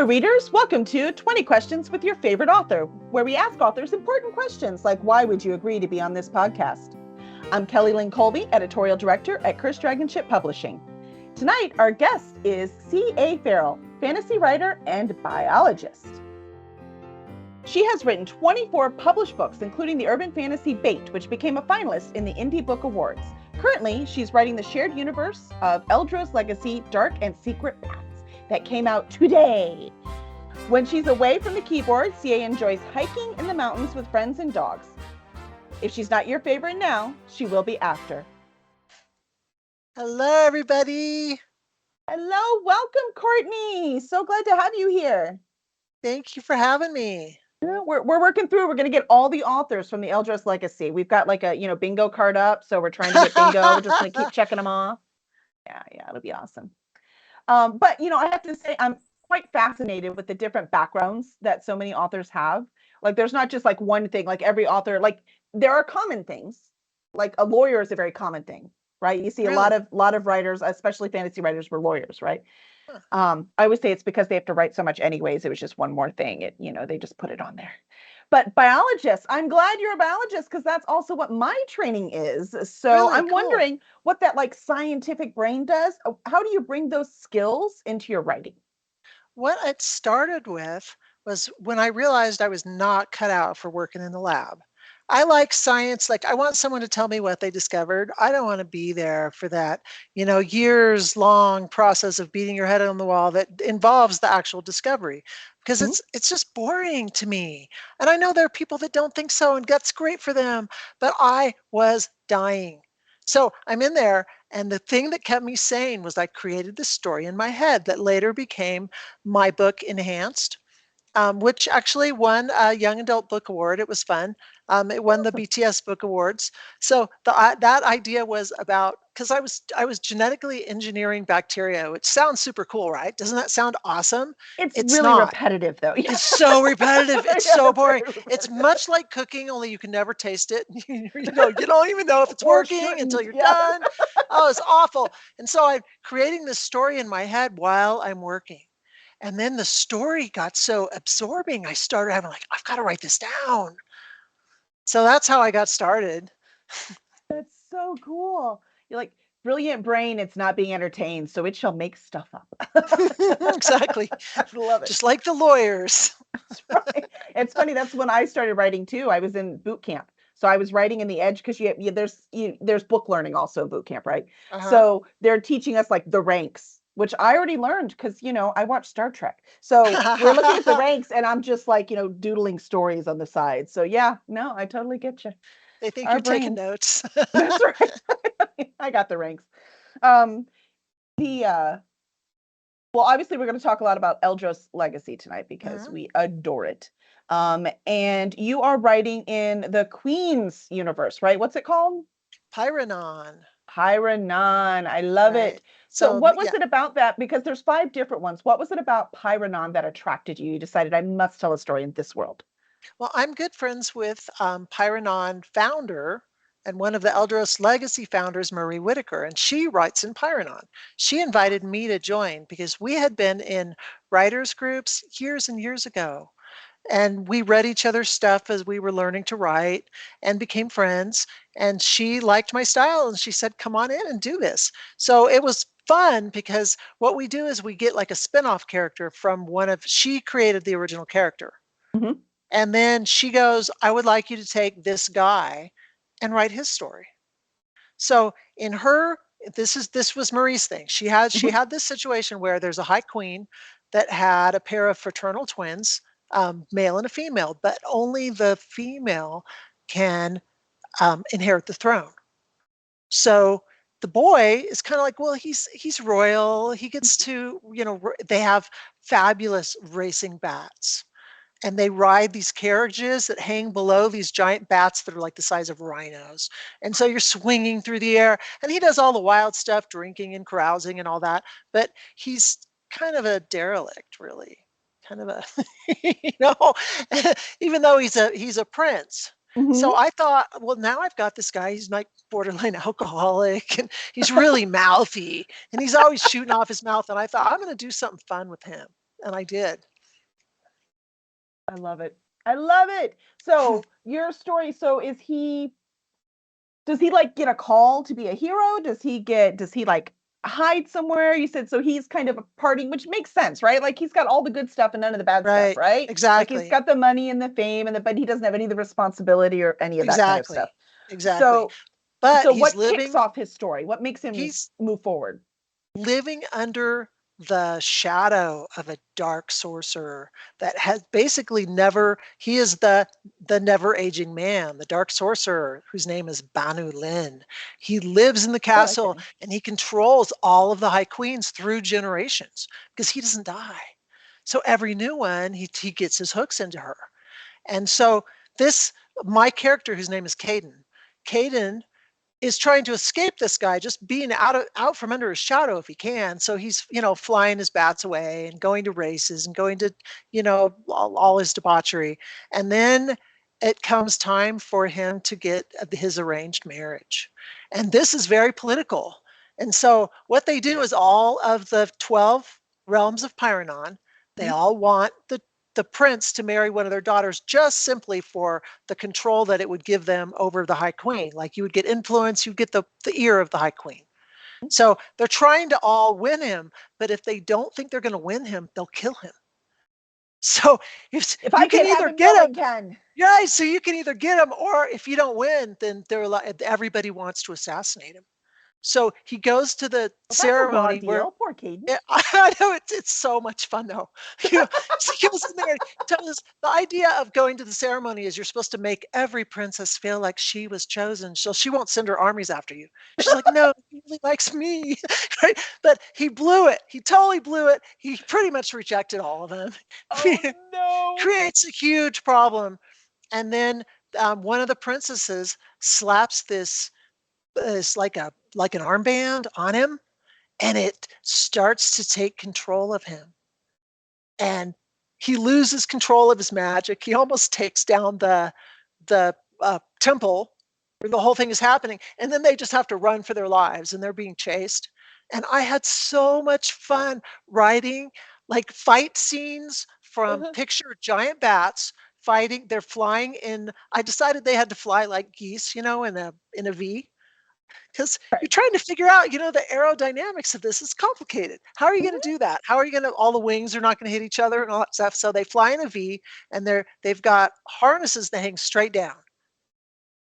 Hello, readers. Welcome to 20 Questions with Your Favorite Author, where we ask authors important questions like, why would you agree to be on this podcast? I'm Kelly Lynn Colby, Editorial Director at Curse Dragon Ship Publishing. Tonight, our guest is C.A. Farrell, fantasy writer and biologist. She has written 24 published books, including the urban fantasy Bait, which became a finalist in the Indie Book Awards. Currently, she's writing the shared universe of Eldra's Legacy, Dark and Secret Paths, that came out today. When she's away from the keyboard, CA enjoys hiking in the mountains with friends and dogs. If she's not your favorite now, she will be after. Hello, everybody. Hello, welcome, Courtney. So glad to have you here. Thank you for having me. Yeah, we're working through. We're going to get all the authors from the Eldra's Legacy. We've got like a bingo card up, so we're trying to get bingo. We're just going to keep checking them off. Yeah, it'll be awesome. But I have to say, I'm quite fascinated with the different backgrounds that so many authors have. Like, there's not just like one thing. Like every author, like there are common things. Like a lawyer is a very common thing, right? You see Really? a lot of writers, especially fantasy writers, were lawyers, right? I always say it's because they have to write so much anyways. It was just one more thing. They just put it on there. But biologists, I'm glad you're a biologist because that's also what my training is. So Really I'm cool. wondering what that like scientific brain does. How do you bring those skills into your writing? What it started with was when I realized I was not cut out for working in the lab. I like science. Like, I want someone to tell me what they discovered. I don't want to be there for that, years long process of beating your head on the wall that involves the actual discovery, because it's just boring to me. And I know there are people that don't think so, and that's great for them, but I was dying. So I'm in there, and the thing that kept me sane was I created this story in my head that later became my book, Enhanced, which actually won a Young Adult Book Award. It was fun. It won the BTS Book Awards. So that idea was about, because I was genetically engineering bacteria, which sounds super cool, right? Doesn't that sound awesome? It's really not repetitive, though. It's so repetitive. It's Yeah, so boring. very It's repetitive. much like cooking, only you can never taste it. You don't even know if it's Or working until shouldn't, you're yeah. done. Oh, it's awful. And so I'm creating this story in my head while I'm working. And then the story got so absorbing, I started having like, I've got to write this down. So that's how I got started. That's so cool. You're like, brilliant brain, it's not being entertained, so it shall make stuff up. Exactly. I love it. Just like the lawyers. Right. It's funny, that's when I started writing too. I was in boot camp. So I was writing in the edge because there's book learning also in boot camp, right? Uh-huh. So they're teaching us like the ranks, which I already learned because I watched Star Trek. So we're looking at the ranks, and I'm just like doodling stories on the side. So yeah, no, I totally get you. They think Our you're taking brains. notes. That's right. I got the ranks. Um, well, obviously, we're going to talk a lot about Eldra's Legacy tonight because we adore it. And you are writing in the Queen's universe, right? What's it called? Pyranon. Pyranon. I love Right. it. So what was yeah. it about that? Because there's 5 different ones. What was it about Pyranon that attracted you? You decided I must tell a story in this world. Well, I'm good friends with Pyranon founder and one of the Eldra's Legacy founders, Marie Whitaker, and she writes in Pyranon. She invited me to join because we had been in writers groups years and years ago. And we read each other's stuff as we were learning to write and became friends. And she liked my style and she said, come on in and do this. So it was fun because what we do is we get like a spin-off character from she created the original character. Mm-hmm. And then she goes, I would like you to take this guy and write his story. So in her, this was Marie's thing. She had this situation where there's a high queen that had a pair of fraternal twins, male and a female, but only the female can inherit the throne. So the boy is kind of like, well, he's royal. He gets to, they have fabulous racing bats. And they ride these carriages that hang below these giant bats that are like the size of rhinos. And so you're swinging through the air, and he does all the wild stuff, drinking and carousing and all that. But he's kind of a derelict, really, kind of a, even though he's a prince. Mm-hmm. So I thought, well, now I've got this guy. He's like borderline alcoholic, and he's really mouthy, and he's always shooting off his mouth. And I thought, I'm going to do something fun with him. And I did. I love it. I love it. So your story. So does he like get a call to be a hero? Does he like hide somewhere? You said so he's kind of a party, which makes sense, right? Like he's got all the good stuff and none of the bad stuff, Right. right? Like he's Exactly. got the money and the fame but he doesn't have any of the responsibility or any of that kind of stuff. Exactly. Exactly. So But so what kicks off his story? What makes him he's move forward? living under the shadow of a dark sorcerer that has basically never he is the never aging man, the dark sorcerer whose name is Banu Lin. He lives in the Oh, okay. castle and he controls all of the high queens through generations because he doesn't die. So every new one he gets his hooks into her. And so this my character whose name is Caden is trying to escape this guy, just being out from under his shadow if he can. So he's, flying his bats away and going to races and going to, all his debauchery. And then it comes time for him to get his arranged marriage. And this is very political. And so what they do is all of the 12 realms of Pyronon, they Mhm. all want the prince to marry one of their daughters just simply for the control that it would give them over the high queen. Like you would get influence, you get the ear of the high queen. So they're trying to all win him, but if they don't think they're going to win him, they'll kill him. So if If I you can can't have either him, no get one him, can. yeah, so you can either get him, or if you don't win, then they're like everybody wants to assassinate him. So he goes to the Well, that's a raw ceremony where deal. Poor Caden. yeah, I know it's so much fun though. You know, he goes in there and tells us the idea of going to the ceremony is you're supposed to make every princess feel like she was chosen, so she won't send her armies after you. She's like, no, he really likes me, right? But he blew it. He totally blew it. He pretty much rejected all of them. Oh no. Creates a huge problem, and then one of the princesses slaps this like an armband on him and it starts to take control of him. And he loses control of his magic. He almost takes down the temple where the whole thing is happening, and then they just have to run for their lives, and they're being chased. And I had so much fun writing like fight scenes from Uh-huh. picture giant bats fighting. They're flying in. I decided they had to fly like geese, in a V because you're Right. trying to figure out, the aerodynamics of this is complicated. How are you going to Mhm. do that? How are you going to, all the wings are not going to hit each other and all that stuff. So they fly in a V and they've got harnesses that hang straight down.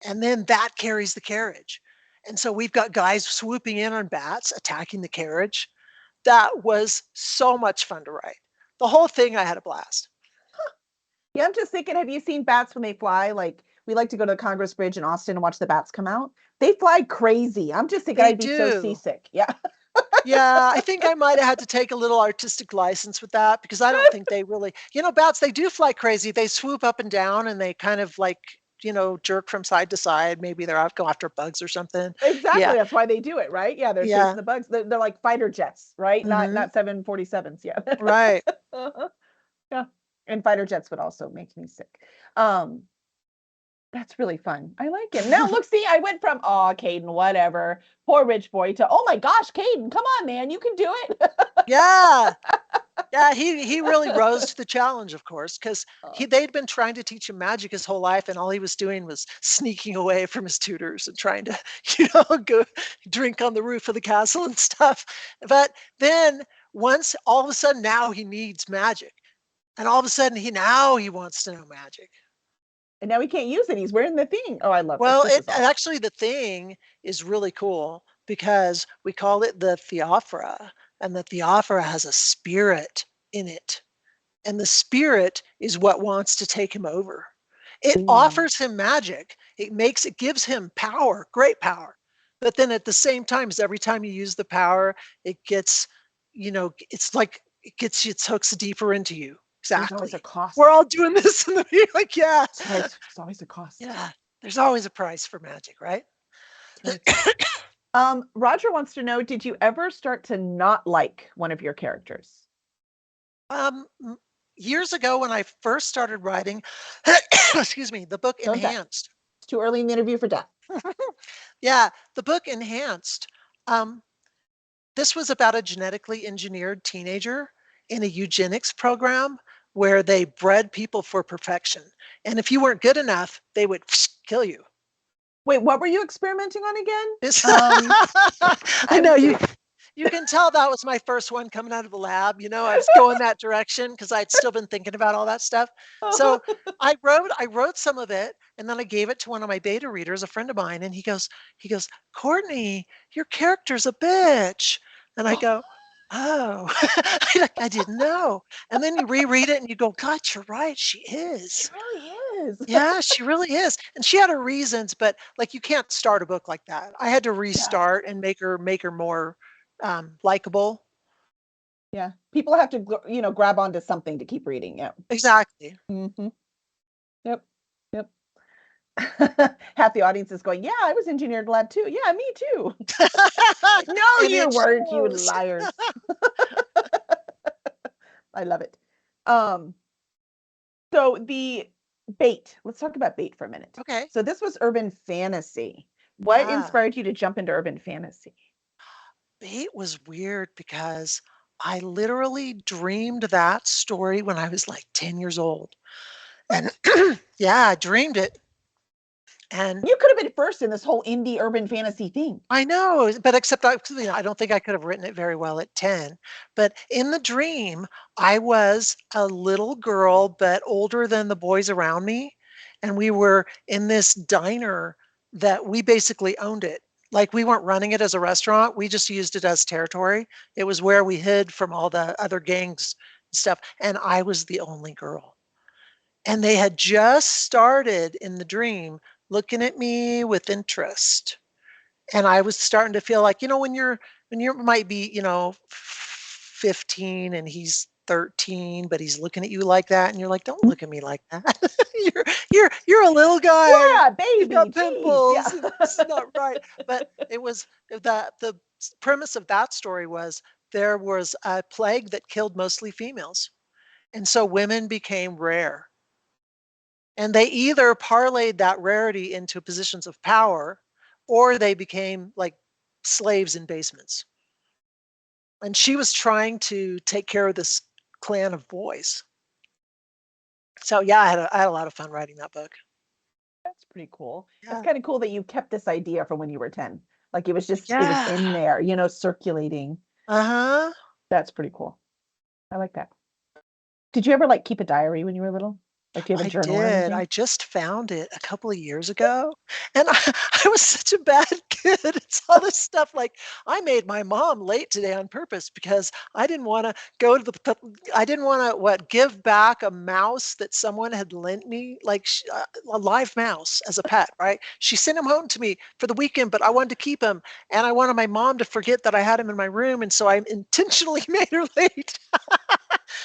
And then that carries the carriage. And so we've got guys swooping in on bats, attacking the carriage. That was so much fun to write. The whole thing, I had a blast. Yeah, I'm just thinking, have you seen bats when they fly? Like we like to go to the Congress Bridge in Austin and watch the bats come out. They fly crazy. I'm just thinking They I'd be so do. seasick. Yeah. Yeah, I think I might have had to take a little artistic license with that because I don't think they really, bats, they do fly crazy. They swoop up and down and they kind of like, jerk from side to side. Maybe they're out go after bugs or something. Exactly. Yeah. That's why they do it, right? Yeah, they're chasing Yeah. the bugs. They're like fighter jets, right? Not Hmm. 747s. Yeah. Right. Uh-huh. Yeah. And fighter jets would also make me sick. Um, that's really fun. I like it. Now look, see, I went from oh, Caden, whatever, poor rich boy to oh my gosh, Caden, come on, man, you can do it. Yeah. Yeah, he really rose to the challenge, of course, because Oh, they'd been trying to teach him magic his whole life, and all he was doing was sneaking away from his tutors and trying to, go drink on the roof of the castle and stuff. But then once all of a sudden now he needs magic. And all of a sudden he wants to know magic. and now he can't use it. He's wearing the thing. Oh, I love this. Well, This it is awesome. actually the thing is really cool because we call it the Theophora, and the Theophora has a spirit in it. And the spirit is what wants to take him over. It Ooh. offers him magic. It gives him power, great power. But then at the same time, as every time you use the power, it gets, it's like it gets its hooks deeper into you. There's always a Exactly. We're cost. all doing this in the like, yeah. That's right. There's always a cost. Yeah. There's always a price for magic, right? That's right. Roger wants to know, did you ever start to not like one of your characters? M Years ago when I first started writing, excuse me, the book Don't die. Enhanced. It's too early in the interview for death. Yeah, the book Enhanced, um, this was about a genetically engineered teenager in a eugenics program where they bred people for perfection. And if you weren't good enough, they would kill you. Wait, what were you experimenting on again? I know you can tell that was my first one coming out of the lab. I was going that direction because I'd still been thinking about all that stuff. So I wrote some of it, and then I gave it to one of my beta readers, a friend of mine, and he goes, Courtney, your character's a bitch. And I go, oh, I didn't know. And then you reread it and you go, God, you're right, she She is. really is. Yeah, she really is. And she had her reasons, but like you can't start a book like that. I had to Yeah. restart and make her more likable. Yeah. People have to, grab onto something to keep reading. Yeah. Exactly. Hmm. Yep. Yep. Half the audience is going, yeah, I was engineered lab too. Yeah, me too. No, And you it weren't, you shows. liars. I love it. Um, so the bait, let's talk about bait for a minute. Okay. So this was urban fantasy. What Yeah. inspired you to jump into urban fantasy? It was weird because I literally dreamed that story when I was like 10 years old. And yeah, I dreamed it. And You could have been first in this whole indie urban fantasy thing. I know, but except I don't think I could have written it very well at 10. But in the dream, I was a little girl, but older than the boys around me. And we were in this diner that we basically owned it. Like we weren't running it as a restaurant, we just used it as territory. It was where we hid from all the other gangs and stuff. And I was the only girl. And they had just started in the dream looking at me with interest, and I was starting to feel like, when you might be, 15 and he's 13, but he's looking at you like that, and you're like, don't look at me like that. You're a little guy. Yeah, You've baby, got geez. pimples. Yeah. It's not right. But it was the premise of that story was there was a plague that killed mostly females, and so women became rare. And they either parlayed that rarity into positions of power or they became like slaves in basements. And she was trying to take care of this clan of boys. So yeah, I had a lot of fun writing that book. That's pretty cool. That's Yeah. kind of cool that you kept this idea from when you were 10. Like it was Yeah. in there, circulating. Uh-huh. That's pretty cool. I like that. Did you ever like keep a diary when you were little? Like, do you have a I journal or did. anything? I just found it a couple of years ago. And I was such a bad kid. It's all this stuff like I made my mom late today on purpose because I didn't want to go to I didn't want to give back a mouse that someone had lent me, like a live mouse as a pet, right? She sent him home to me for the weekend, but I wanted to keep him, and I wanted my mom to forget that I had him in my room, and so I intentionally made her late.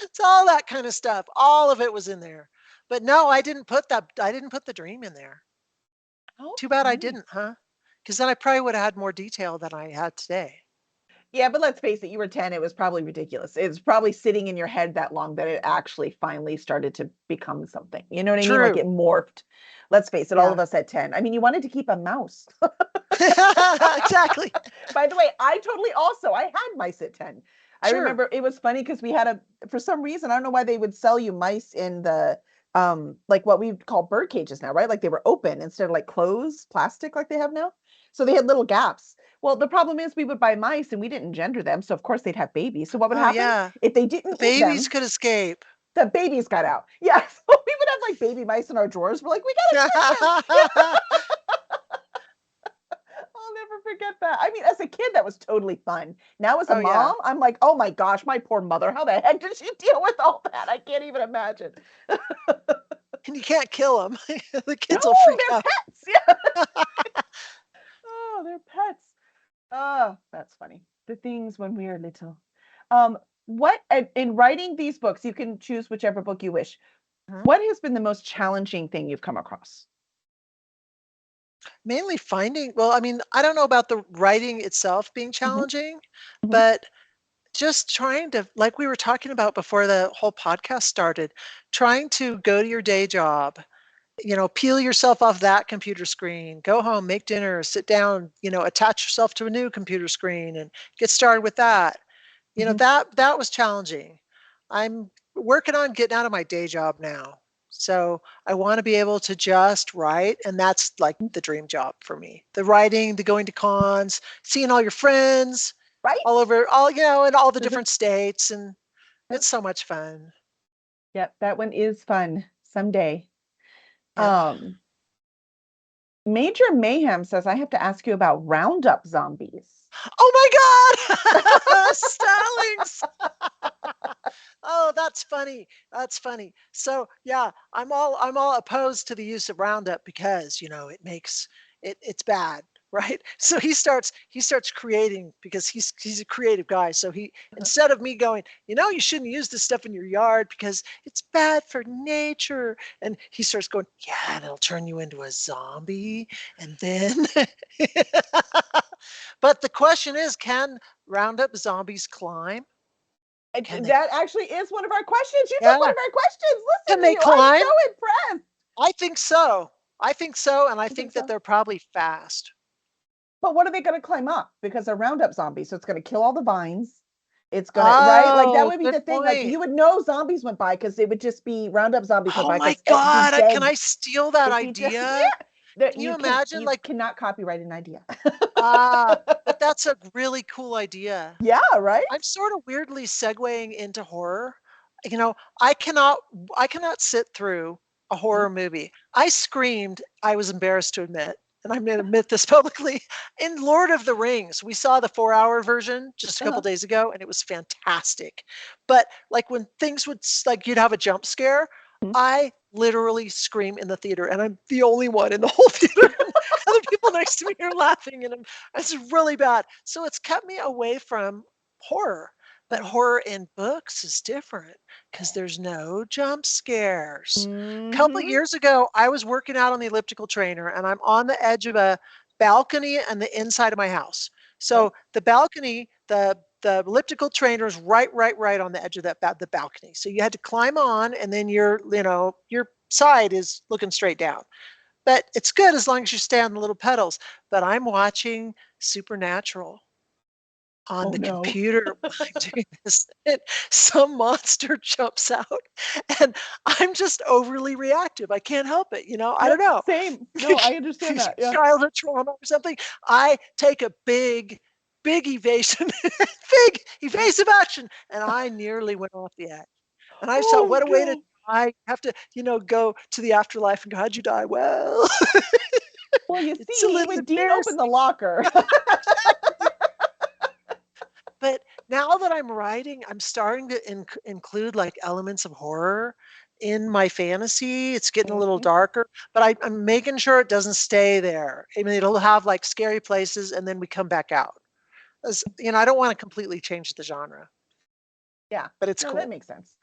It's all that kind of stuff. All of it was in there. But no, I didn't put the dream in there. Too bad I Okay. didn't, huh? Because then I probably would have had more detail than I had today. Yeah, but let's face it, you were 10. It was probably ridiculous. It was probably sitting in your head that long that it actually finally started to become something. You know what I mean? Like True. it morphed. Let's face it, all Yeah. of us at 10. I mean, you wanted to keep a mouse. Exactly. By the way, I had mice at 10. I Sure. remember it was funny because for some reason, I don't know why they would sell you mice in the, like what we call bird cages now, right? Like they were open instead of like closed plastic like they have now. So they had little gaps. Well, the problem is we would buy mice and we didn't gender them. So of course they'd have babies. So what would Oh, happen yeah. if they The didn't eat babies them? could escape. The babies got out. Yeah. So we would have like baby mice in our drawers. We're like, we gotta get them. I'll never forget that. I mean, as a kid, that was totally fun. Now, as a Oh, yeah. mom, I'm like, oh my gosh, my poor mother. How the heck did she deal with all that? I can't even imagine. And you can't kill them. The No, kids will freak they're out. pets. Yeah. Oh, they're pets. Oh, that's funny. The things when we are little. What in writing these books, you can choose whichever book you wish. Mhm. What has been the most challenging thing you've come across? Mainly well, I mean, I don't know about the writing itself being Hmm. challenging, Hmm. but just trying to, like we were talking about before the whole podcast started, trying to go to your day job, peel yourself off that computer screen, go home, make dinner, sit down, attach yourself to a new computer screen and get started with that. Hmm. That was challenging. I'm working on getting out of my day job now. So I want to be able to just write, and that's like the dream job for me. The writing, the going to cons, seeing all your friends Right? all over, all in all the different states, and it's so much fun. Yep, that one is fun someday. Yep. Um, Major Mayhem says I have to ask you about Roundup zombies. Oh my God, Stallings! Oh, that's funny. That's funny. So yeah, I'm all opposed to the use of Roundup because it makes it's bad, right? So he starts creating because he's a creative guy. So he instead of me going, you shouldn't use this stuff in your yard because it's bad for nature, and he starts going, yeah, and it'll turn you into a zombie, and then. But the question is, can Roundup zombies climb? Can they? That actually is one of our questions. You took one Yeah. of our questions. Can Listen to they you. I'm so climb? impressed. I think so. I think so, and I I think think that so. they're probably fast. But what are they going to climb up? Because they're Roundup zombies, so it's going to kill all the vines. It's gonna right, like that Oh, would be good the thing. Like point. you would know zombies went by because it would just be Roundup zombies went Oh by my because it'd be God, can dead. I steal that It'd be dead. idea? Yeah, that Can you imagine? you Like, cannot copyright an idea. but that's a really cool idea. Yeah, right. I'm sort of weirdly segueing into horror. You know, I cannot I cannot sit through a horror movie. I screamed, I was embarrassed to admit, and I'm going to admit this publicly, in Lord of the Rings. We saw the 4-hour version just a couple Uh-huh. days ago and it was fantastic. But like when things would like you'd have a jump scare, I literally scream in the theater and I'm the only one in the whole theater. And other people next to me are laughing and it's really bad. So it's kept me away from horror. But Uh-huh. horror in books is different because there's no jump scares. A couple of Mm-hmm. years ago, I was working out on the elliptical trainer and I'm on the edge of a balcony and the inside of my house. Okay. So the balcony, the elliptical trainer is right on the edge of the balcony. So you had to climb on, and then your side is looking straight down. But it's good as long as you stay on the little pedals. But I'm watching Supernatural on Oh the no. computer while I'm doing this, and some monster jumps out, and I'm just overly reactive. I can't help it. I don't Yep. know. Same. No, I understand that. Yeah. Childhood trauma or something. I take a big evasion, big evasive action, and I nearly went off the edge. And I thought, Oh what a way to no. die. Have to, go to the afterlife and go, how'd you die? Well, Well, you it's a see, little when Dean opened the embarrassing. locker. But now that I'm writing, I'm starting to include like elements of horror in my fantasy. It's getting a little Mhm. darker, but I'm making sure it doesn't stay there. I mean, it'll have like scary places and then we come back out. I don't want to completely change the genre, Yeah. but it's No, that cool. makes sense.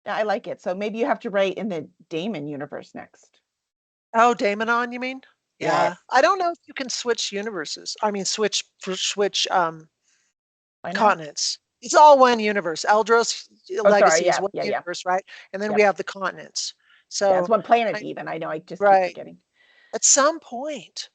Yeah, I like it. So maybe you have to write in the Damon universe next. Oh, Daemonon, you mean? Yes. Yeah. I don't know if you can switch universes. I mean, switch Why not? continents. It's all one universe. Eldros Oh, sorry. Legacy is Yeah. one Yeah. Yeah. universe, right? And then we Yep. have the continents. Yeah. It's So, one planet I, even. I know. I just keep right. forgetting. At some point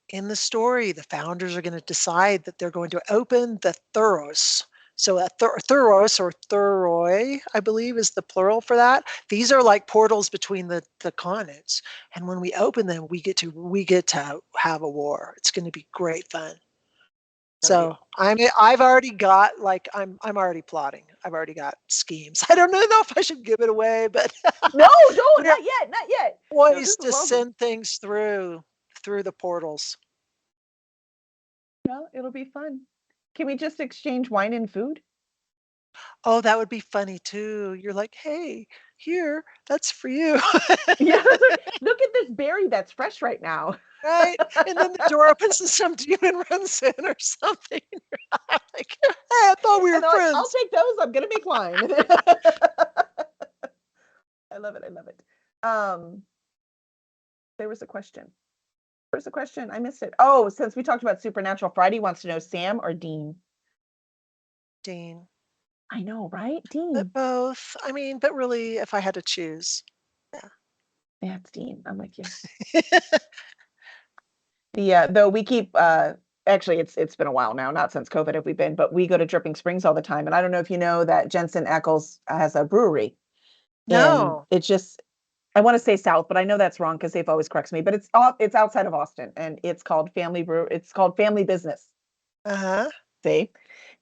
in the story, the founders are going to decide that they're going to open the Thuros. So, a Thuros or Thuroi, I believe, is the plural for that. These are like portals between the continents, and when we open them, we get to have a war. It's going to be great fun. Gonna be So I've already got like I'm already plotting. I've already got schemes. I don't know if I should give it away, but no, no, we're not yet, not yet. No, this poised is to awesome. send things through the portals. No, it'll be fun. Can we just exchange wine and food? Oh, that would be funny too. You're like, hey, here, that's for you. Yeah, that's right. Look at this berry that's fresh right now. Right? And then the door opens and some demon runs in or something. Like, hey, I thought we And were they're like, I'll friends. take those. I'm gonna make wine. I love it. I love it. Um, there was a question. Where's the question? I missed it. Oh, since we talked about Supernatural, Friday wants to know Sam or Dean. Dean. I know, right? But Dean. both. I mean, but really, if I had to choose. Yeah, it's Dean. I'm with you. The though we keep actually it's been a while now, not since COVID have we been, but we go to Dripping Springs all the time. And I don't know if you know that Jensen Ackles has a brewery, and No. it's just I want to say South, but I know that's wrong because they've always corrects me. But it's outside of Austin, and it's called Family Brew. It's called Family Business. Uh-huh. See,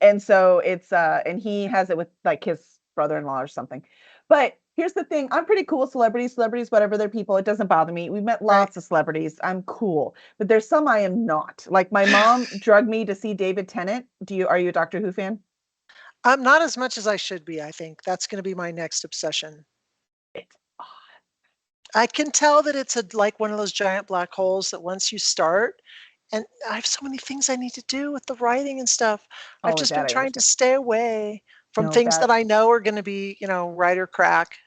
and so it's and he has it with like his brother-in-law or something. But here's the thing: I'm pretty cool with celebrities, whatever they're people. It doesn't bother me. We've met Right. lots of celebrities. I'm cool, but there's some I am not. Like my mom drugged me to see David Tennant. Are you a Doctor Who fan? Not as much as I should be, I think. That's gonna be my next obsession. It's I can tell that it's like one of those giant black holes that once you start, and I have so many things I need to do with the writing and stuff. I've oh just that been I trying to understand. stay away from No, things that that I know are gonna be, right or crack.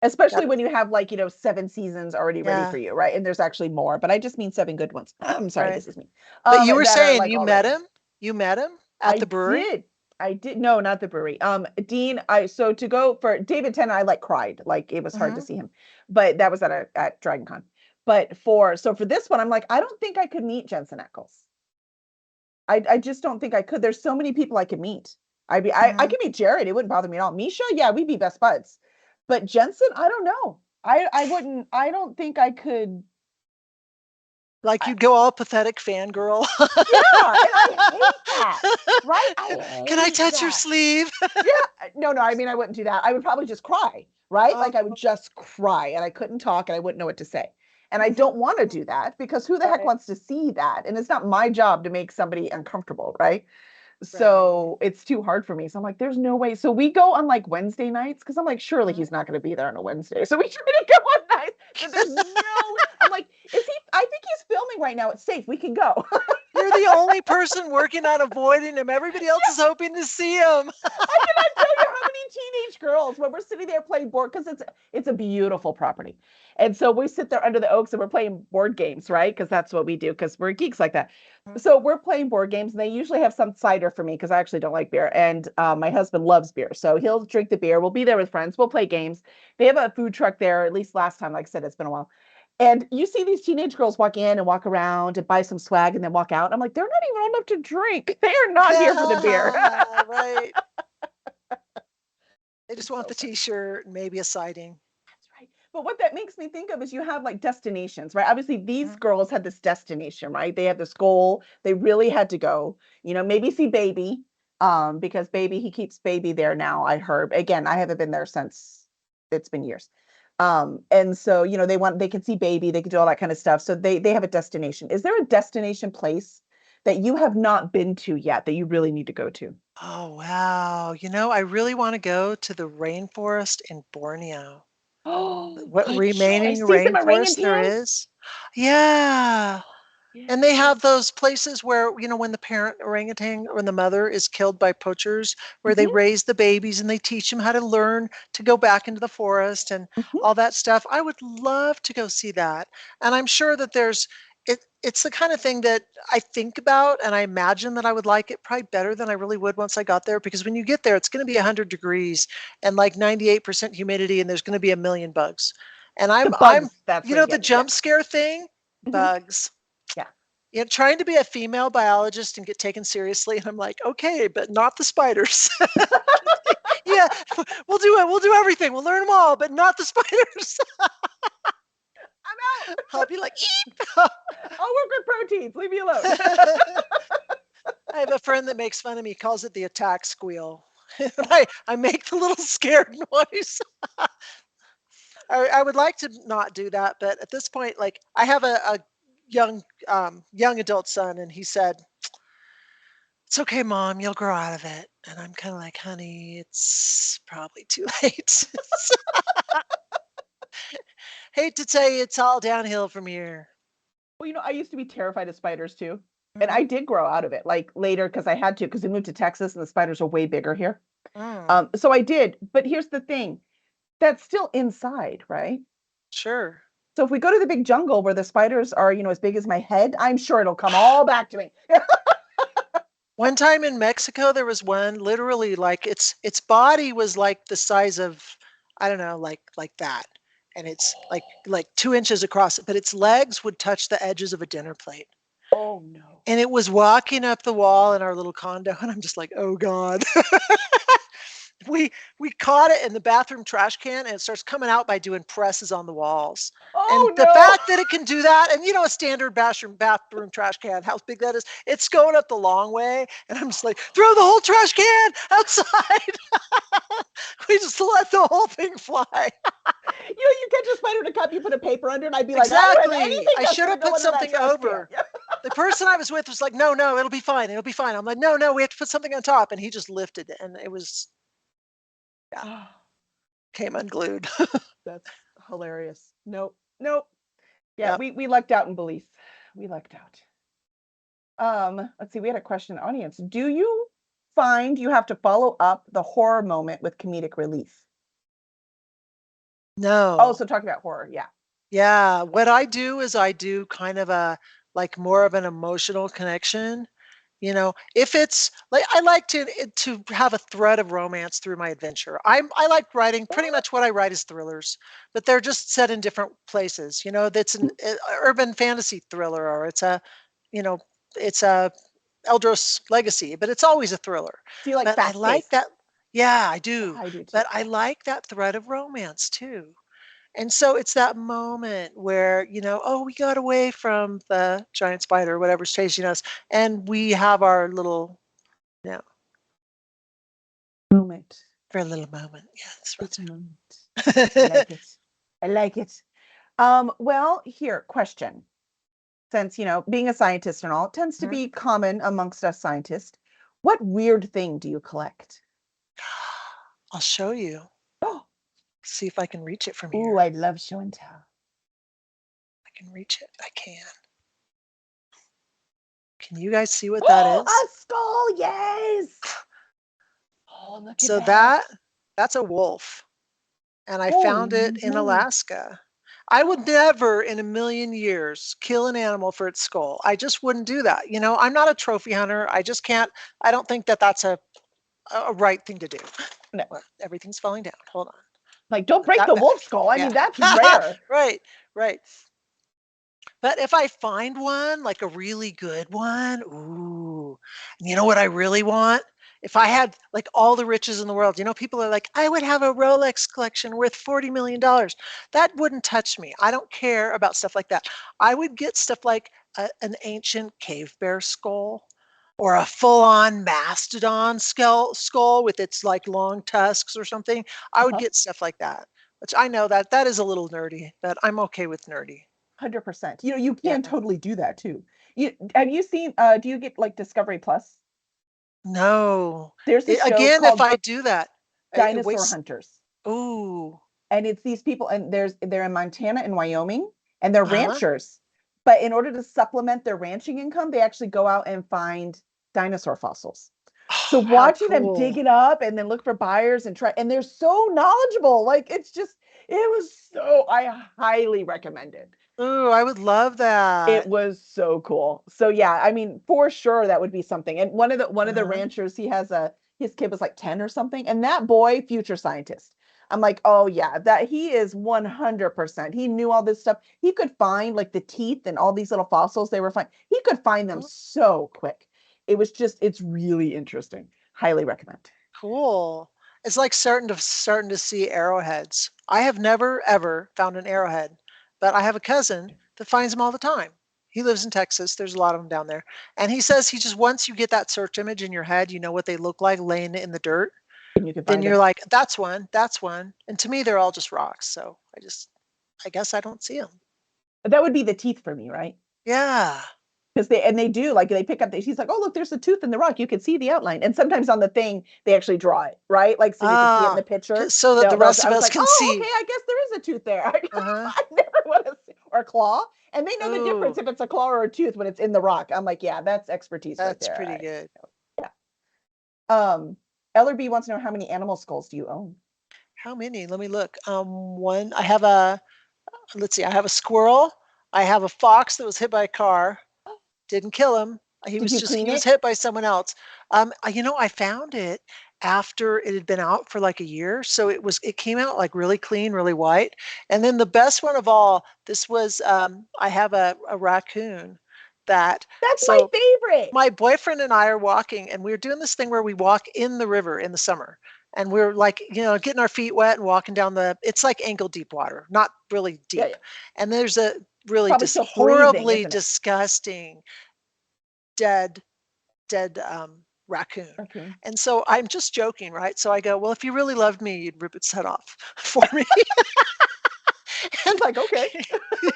That especially when you have like 7 seasons already ready yeah, for you, right? And there's actually more, but I just mean seven good ones. I'm sorry, right. this is me. But you were That are saying like you all met ready. him? You met him at I the brewery? did. I did. No, not the brewery. Dean, I so to go for David Tennant, I like cried. Like it was hard to Mhm. see him. But that was at Dragon Con. But for this one, I'm like, I don't think I could meet Jensen Ackles. I just don't think I could. There's so many people I could meet. I Mhm. could meet Jared. It wouldn't bother me at all. Misha, yeah, we'd be best buds. But Jensen, I don't know. I wouldn't. I don't think I could. Like I, you'd go all pathetic fangirl. yeah, and I hate that. Right? I Can I hate touch your that. sleeve? Yeah, no, I mean, I wouldn't do that. I would probably just cry, right? Oh, Like I would just cry and I couldn't talk and I wouldn't know what to say. And I mhm. don't want to do that because who the heck Right, wants to see that? And it's not my job to make somebody uncomfortable, right? right. So it's too hard for me. So I'm like, there's no way. So we go on like Wednesday nights because I'm like, surely Mhm. he's not going to be there on a Wednesday. So we try to go on nights that there's no. I'm like, is he? I think he's filming right now. It's safe. We can go. You're the only person working on avoiding him. Everybody else is hoping to see him. I cannot tell you how many teenage girls when we're sitting there playing board because it's a beautiful property, and so we sit there under the oaks and we're playing board games, right? Because that's what we do because we're geeks like that. So we're playing board games, and they usually have some cider for me because I actually don't like beer, and my husband loves beer, so he'll drink the beer. We'll be there with friends. We'll play games. They have a food truck there. At least last time, like I said, it's been a while. And you see these teenage girls walk in and walk around and buy some swag and then walk out. I'm like, they're not even old enough to drink. They are not here for the beer. Right. They just It's want so the funny. t-shirt and maybe a sighting. That's right. But what that makes me think of is you have like destinations, right? Obviously, these Mhm. girls had this destination, right? They had this goal. They really had to go, maybe see baby, because baby, he keeps baby there now, I heard. Again, I haven't been there since it's been years. And so, they can see baby, they can do all that kind of stuff. So they have a destination. Is there a destination place that you have not been to yet that you really need to go to? Oh, wow. I really want to go to the rainforest in Borneo. Oh, What good remaining choice. See some rainforest there orangutans? is. Yeah. And they Yeah. have those places where, when the parent orangutan or the mother is killed by poachers, where they Mhm, raise the babies and they teach them how to learn to go back into the forest and mhm. all that stuff. I would love to go see that. And I'm sure that it's the kind of thing that I think about and I imagine that I would like it probably better than I really would once I got there because when you get there, it's going to be 100 degrees and like 98% humidity and there's going to be a million bugs. And The I'm bugs, that's where you the get me. Yeah. jump scare thing, Mhm. bugs. Yeah. Trying to be a female biologist and get taken seriously, and I'm like, okay, but not the spiders. Yeah, we'll do it. We'll do everything. We'll learn them all, but not the spiders. I'm out. I'll be like, eep. I'll work with proteins. Leave me alone. I have a friend that makes fun of me, calls it the attack squeal. I make the little scared noise. I would like to not do that, but at this point, like I have a young adult son, and he said, "It's okay, mom, you'll grow out of it." And I'm kind of like, "Honey, it's probably too late." Hate to tell you, it's all downhill from here. Well, I used to be terrified of spiders too. And I Mhm. did grow out of it like later because I had to because we moved to Texas and the spiders are way bigger here. Mm, So I did. But here's the thing, that's still inside, right? sure. So if we go to the big jungle where the spiders are, as big as my head, I'm sure it'll come all back to me. One time in Mexico, there was one literally like its body was like the size of I don't know, like that, and it's like 2 inches across, but its legs would touch the edges of a dinner plate. Oh no. And it was walking up the wall in our little condo, and I'm just like, oh God. we we caught it in the bathroom trash can, and it starts coming out by doing presses on the walls. And Oh the no. fact that it can do that, and a standard bathroom trash can, how big that is, it's going up the long way, and I'm just like, throw the whole trash can outside. We just let the whole thing fly. You catch a spider in a cup, you put a paper under, and I'd be like, I don't have Exactly. anything I that's should gonna have go put under that something trash can. over. The person I was with was like, no, no, it'll be fine. It'll be fine. I'm like, no, no, we have to put something on top. And he just lifted it, and it was, yeah, Yeah. came unglued. That's hilarious. Nope. Nope. Yeah, Yep. we lucked out in Belize. We lucked out. Let's see, we had a question in the audience. Do you find you have to follow up the horror moment with comedic relief? Oh, No. so talking about horror, yeah. Yeah. What I do is I do kind of a, like, more of an emotional connection. If it's like, I like to have a thread of romance through my adventure. I like writing, pretty much what I write is thrillers, but they're just set in different places. That's an urban fantasy thriller, or you know, it's a Eldros Legacy, but it's always a thriller. Do you like But I fast like paced? that. Yeah, I Yeah, do. I do too. But I like that thread of romance too. And so it's that moment where, oh, we got away from the giant spider or whatever's chasing us, and we have our little, you know, Moment. for a little moment. Yeah, that's It's a moment. I right. like it. I like it. Well, here, question. Since, being a scientist and all, it tends to Mhm. be common amongst us scientists. What weird thing do you collect? I'll show you. Oh, See if I can reach it from ooh, here. I love show and tell. I can reach it. I can. Can you guys see what that Oh, is? a skull, yes. Oh, look at So that. that's a wolf, and I Holy found it in moly. Alaska. I would never in a million years kill an animal for its skull. I just wouldn't do that. I'm not a trophy hunter. I just can't. I don't think that that's a right thing to do. No, Well, everything's falling down. Hold on. like, don't Put break that the back. wolf skull. I Yeah. mean, that's rare. Right. Right. But if I find one, like a really good one, ooh, and you know what I really want? If I had like all the riches in the world, people are like, I would have a Rolex collection worth $40 million. That wouldn't touch me. I don't care about stuff like that. I would get stuff like an ancient cave bear skull, or a full-on mastodon skull with its like long tusks or something. I would Uh-huh. get stuff like that, which I know that is a little nerdy, but I'm okay with nerdy. 100%. You Yeah. can totally do that too. Have you seen, do you get like Discovery Plus? No. There's a show Again, if called I do that, it Dinosaur wastes. Hunters. Ooh. And it's these people, and they're in Montana and Wyoming, and they're Uh-huh. ranchers. But in order to supplement their ranching income, they actually go out and find dinosaur fossils. So Oh, how watching them dig cool. it up and then look for buyers and try, and they're so knowledgeable. Like it was so, I highly recommend it. Ooh, I would love It that. was so cool. So yeah, I mean, for sure that would be something. And one of the Uh-huh. ranchers, his kid was like 10 or something, and that boy, future scientist. I'm like, oh yeah, that he is 100%. He knew all this stuff. He could find like the teeth and all these little fossils they were finding. He could find them Oh, so quick. It's really interesting. Highly recommend. cool. It's like starting to see arrowheads. I have never ever found an arrowhead, but I have a cousin that finds them all the time. He lives in Texas. There's a lot of them down there. And he says he just, once you get that search image in your head, you know what they look like laying in the dirt. And you can Then find you're them. like, that's one, that's one. And to me, they're all just rocks. So I guess I don't see them. That would be the teeth for me, right? Yeah. Because they do, like, they pick up he's like, oh look, there's a tooth in the rock, you can see the outline, and sometimes on the thing they actually draw it, right, like, so you can see it in the Ah, picture. so that the rest I of was us like, can oh, okay, see. I guess there is a tooth there. Uh-huh. I never would have seen, or a claw, and they know the difference Ooh, if it's a claw or a tooth when it's in the rock. I'm like, yeah, that's expertise right that's there. pretty good. Yeah. Ellerby wants to know, how many animal skulls do you own? How many? Let me look. I have a, let's see, I have a squirrel. I have a fox that was hit by a car. Didn't kill him. Did you He clean was it? hit by someone else. I found it after it had been out for like a year. So it came out like really clean, really white. And then the best one of all, this was, I have a raccoon that. That's my So favorite. my boyfriend and I are walking, and we're doing this thing where we walk in the river in the summer. And we're like, getting our feet wet and walking down it's like ankle deep water, not really Yeah, deep. yeah. And there's a really Probably just still freezing, horribly isn't it? disgusting dead raccoon. Raccoon. And so I'm just joking, right? So I go, well, if you really loved me, you'd rip its head off for me. He's And like, okay. yeah,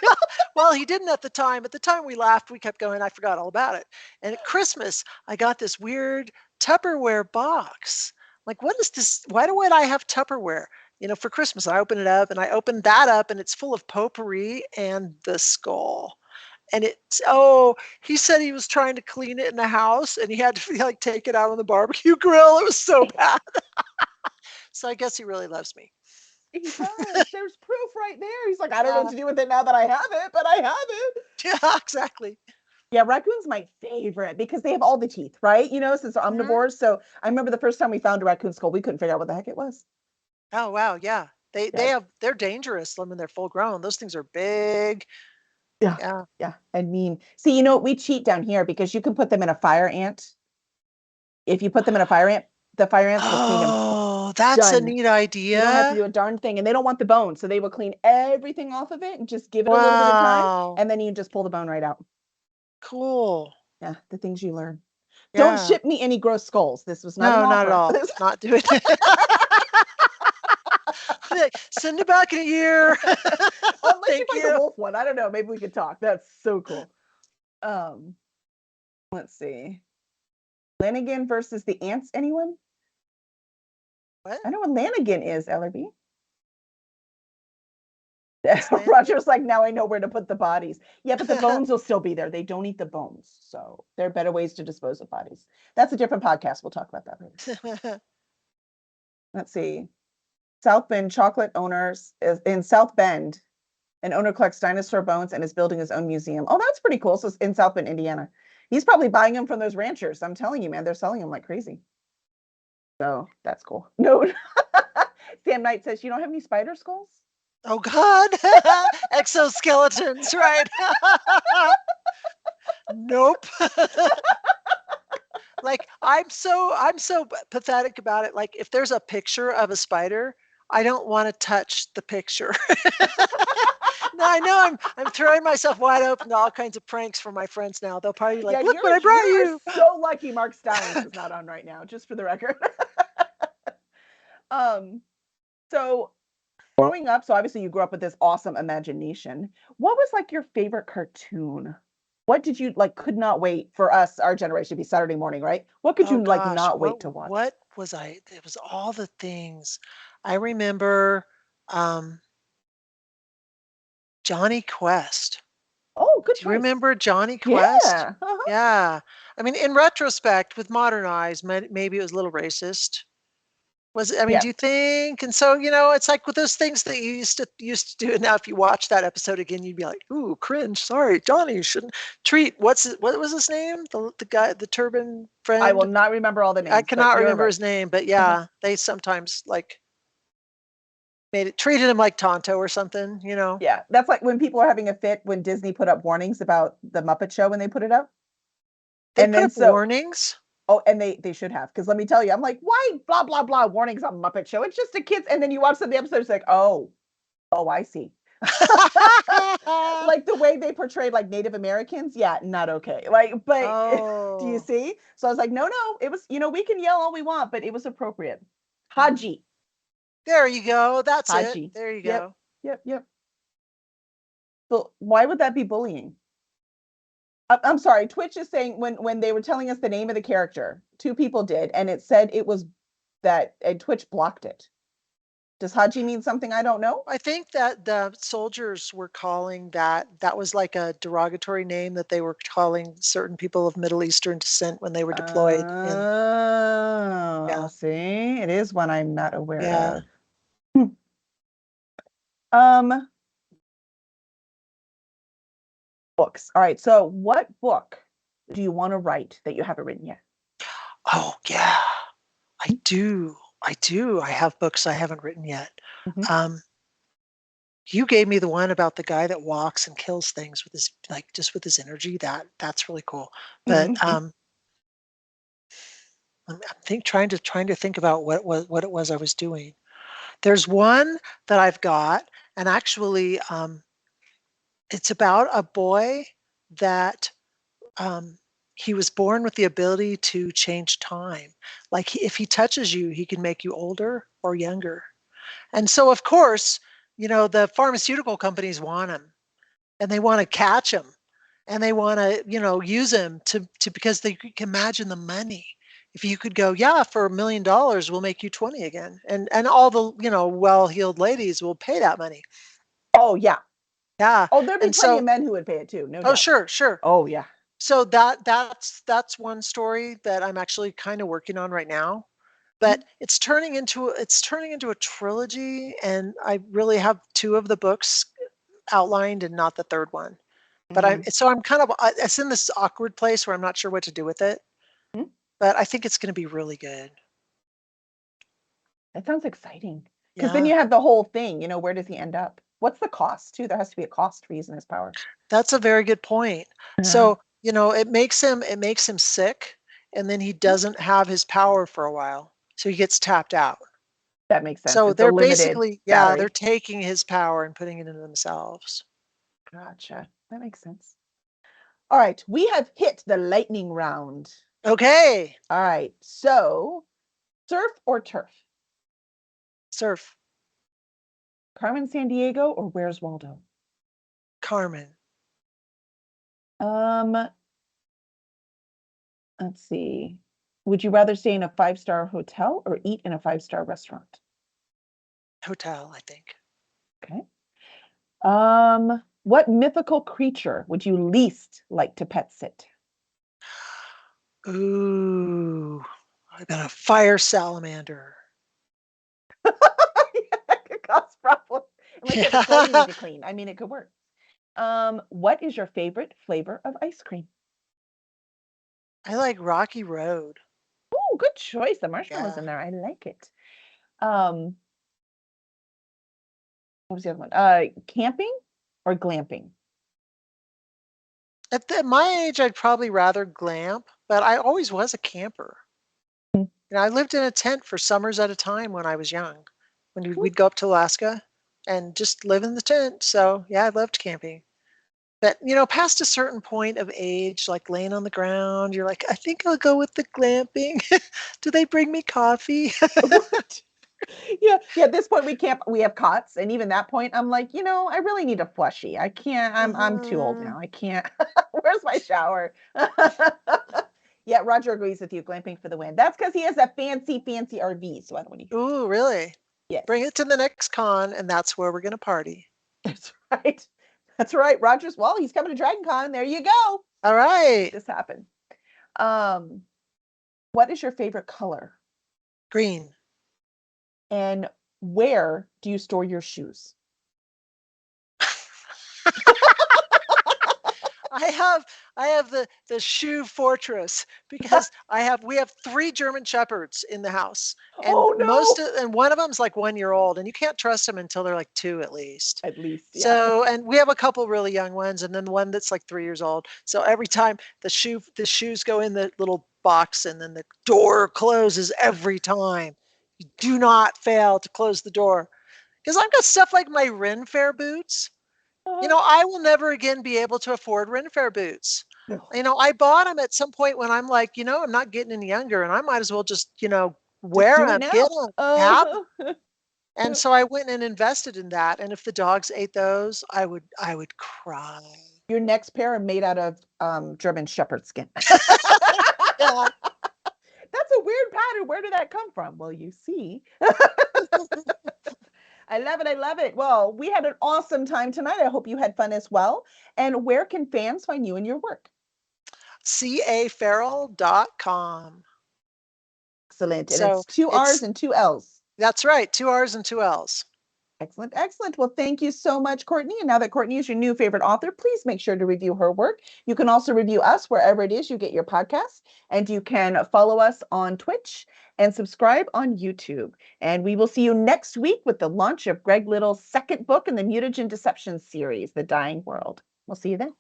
well, he didn't at the time. At the time we laughed, we kept going, I forgot all about it. And at Christmas, I got this weird Tupperware box. Like, what is this? Why do I have Tupperware? For Christmas, I open it up and I opened that up and it's full of potpourri and the skull. And he said he was trying to clean it in the house and he had to like take it out on the barbecue grill. It was so bad. So I guess he really loves me. He does. There's proof right there. He's like, I don't know what Yeah, to do with it now that I have it, but I have it. yeah, exactly. Yeah, raccoon's my favorite because they have all the teeth, right? Since they're Mhm. omnivores. So I remember the first time we found a raccoon skull, we couldn't figure out what the heck it was. Oh, wow, yeah. Yeah, They're dangerous when they're full grown. Those things are big. yeah, Yeah. yeah. And mean. See, we cheat down here because you can put them in a fire ant. If you put them in a fire ant, the fire ants will clean them. Oh, that's a Done. neat You don't have to idea. do a darn thing. And they don't want the bone. So they will clean everything off of it and just give it a little bit of time. Wow. And then you just pull the bone right out. Cool. Yeah, the things you learn. Don't Yeah. ship me any gross skulls. This was not an No, not at offer. all. Not doing it. Like, send it back in a year. Unless you Thank find a you. wolf one. I don't know. Maybe we could talk. That's so cool. Um, let's see. Lanigan versus the ants, anyone? What? I know what Lanigan is, LRB. What's Roger's like, now I know where to put the bodies. Yeah, but the bones will still be there. They don't eat the bones. So there are better ways to dispose of bodies. That's a different podcast. We'll talk about that later. Let's see. South Bend chocolate owners is in South Bend. An owner collects dinosaur bones and is building his own museum. Oh, that's pretty cool. So it's in South Bend, Indiana. He's probably buying them from those ranchers. I'm telling you, man, they're selling them like crazy. So that's cool. No, Sam Knight says, you don't have any spider skulls? Oh God. Exoskeletons, right? Nope. Like I'm so pathetic about it. Like if there's a picture of a spider, I don't want to touch the picture. No, I know I'm throwing myself wide open to all kinds of pranks for my friends now. They'll probably be Yeah, like, "Look what I brought you're you." so lucky Mark Stallings is not on right now, just for the record. um, so growing up, so obviously you grew up with this awesome imagination. What was like your favorite cartoon? What did you like could not wait for us, our generation, to be Saturday morning, right? What could Oh you like gosh, not what wait to watch? what was I? It was all the things. I remember um, Johnny Quest. Oh, good Do you choice. remember Johnny Yeah. Quest? Uh-huh. Yeah. I mean, in retrospect, with modern eyes, maybe it was a little racist. I mean, do you Yes. think? And so, it's like with those things that you used to do. And now, if you watch that episode again, you'd be like, "Ooh, cringe! Sorry, Johnny, you shouldn't treat." What was his name? The guy, the turban I will friend. not remember all the I names, but cannot you're remember right. his name, but Uh-huh. yeah, they sometimes like treated him like Tonto or something. Yeah, that's like when people are having a fit when Disney put up warnings about the Muppet Show when they put it up. They And put then up so warnings. oh, and they should have, because let me tell you, I'm like, why blah blah blah warnings on Muppet Show? It's just a kids, and then you watch some of the episodes, like, oh, I see. Like the way they portrayed like Native Americans, yeah, not okay. Like, but do you Oh, see? So I was like, no, it was, we can yell all we want, but it was appropriate. mhm. Haji, There you go. That's it. Haji. There you Yep, go. yep. So why would that be bullying? I'm sorry. Twitch is saying when they were telling us the name of the character, two people did, and it said it was that, and Twitch blocked it. Does Haji mean something I don't know? I think that the soldiers were calling that was like a derogatory name that they were calling certain people of Middle Eastern descent when they were deployed in. Oh, Yeah, see, it is one I'm not aware yeah. of. Hmm. Um, books. All right. So, what book do you want to write that you haven't written yet? Oh, yeah. I do. I do. I have books I haven't written yet. Mhm. Um, You gave me the one about the guy that walks and kills things with his like just with his energy. That's really cool. But I'm trying to think about what it was I was doing. There's one that I've got, and actually, it's about a boy that um, he was born with the ability to change time. Like if he touches you, he can make you older or younger. And so, of course, the pharmaceutical companies want him, and they want to catch him, and they want to, use him to because they can imagine the money. If you could go, yeah, for $1 million, we'll make you 20 again, and all the well-heeled ladies will pay that money. Oh yeah. Yeah, Oh, there'd be and plenty of so, men who would pay it too, no oh, doubt. sure, sure. Oh yeah. So that's one story that I'm actually kind of working on right now. But it's turning into a trilogy, and I really have two of the books outlined and not the third one. But Mm-hmm. I'm kind of it's in this awkward place where I'm not sure what to do with it. But I think it's going to be really good. That sounds exciting. Because then Yeah, you have the whole thing, where does he end up? What's the cost too? There has to be a cost for using his power. that's a very good point. Yeah. So it makes him sick, and then he Yeah. doesn't have his power for a while, so he gets tapped out. That makes sense. So It's a they're limited basically, yeah, they're battery. taking his power and putting it into themselves. Gotcha. That makes sense. All right. We have hit the lightning round. Okay, All right. So, surf or turf? surf, Carmen Sandiego or Where's Waldo? Carmen. Um, let's see. Would you rather stay in a five-star hotel or eat in a five-star restaurant? Hotel, I think. Okay. What mythical creature would you least like to pet sit? Ooh, I got a fire salamander. That could cause problems. And like you have a toilet you Yeah, need to clean. I mean, it could work. What is your favorite flavor of ice cream? I like Rocky Road. Oh, good choice. The marshmallows Yeah. in there. I like it. Um, what was the other one? Camping or glamping? At my age, I'd probably rather glamp, but I always was a camper. I lived in a tent for summers at a time when I was young. When we'd go up to Alaska and just live in the tent. So yeah, I loved camping. But past a certain point of age, like laying on the ground, you're like, I think I'll go with the glamping. Do they bring me coffee? What? Yeah, yeah. At this point, we can't. We have cots, and even that point, I'm like, I really need a flushy. I can't. I'm too old Mhm. now. I can't. Where's my shower? Yeah, Roger agrees with you. Glamping for the win. That's because he has a fancy RV. So I don't want to hear it. Ooh, really? Yes, Bring it to the next con, and that's where we're gonna party. that's right. That's right. Roger's. Well, he's coming to Dragon Con. There you go. All Make right. this happen. Um, what is your favorite color? Green. And where do you store your shoes? I have I have the shoe fortress because we have three German shepherds in the house, and Oh no. one of them's like 1 year old, and you can't trust them until they're like two at least. At least, yeah. So, and we have a couple really young ones, and then one that's like 3 years old. So every time the shoes go in the little box, and then the door closes every time. You do not fail to close the door because I've got stuff like my Ren Fair boots. I will never again be able to afford Ren Fair boots. No. I bought them at some point when I'm like, I'm not getting any younger, and I might as well just, Just wear do it them, get now. them, have 'em. And so I went and invested in that. And if the dogs ate those, I would cry. Your next pair are made out of German Shepherd skin. Yeah. That's a weird pattern. Where did that come from? Well, you see. I love it. I love it. Well, we had an awesome time tonight. I hope you had fun as well. And where can fans find you and your work? cafarrell.com. Excellent. And So it's two R's it's and two L's. that's right, two R's and two L's. Excellent, excellent. Well, thank you so much, Courtney. And now that Courtney is your new favorite author, please make sure to review her work. You can also review us wherever it is you get your podcasts, and you can follow us on Twitch and subscribe on YouTube. And we will see you next week with the launch of Greg Little's second book in the Mutagen Deception series, The Dying World. We'll see you then.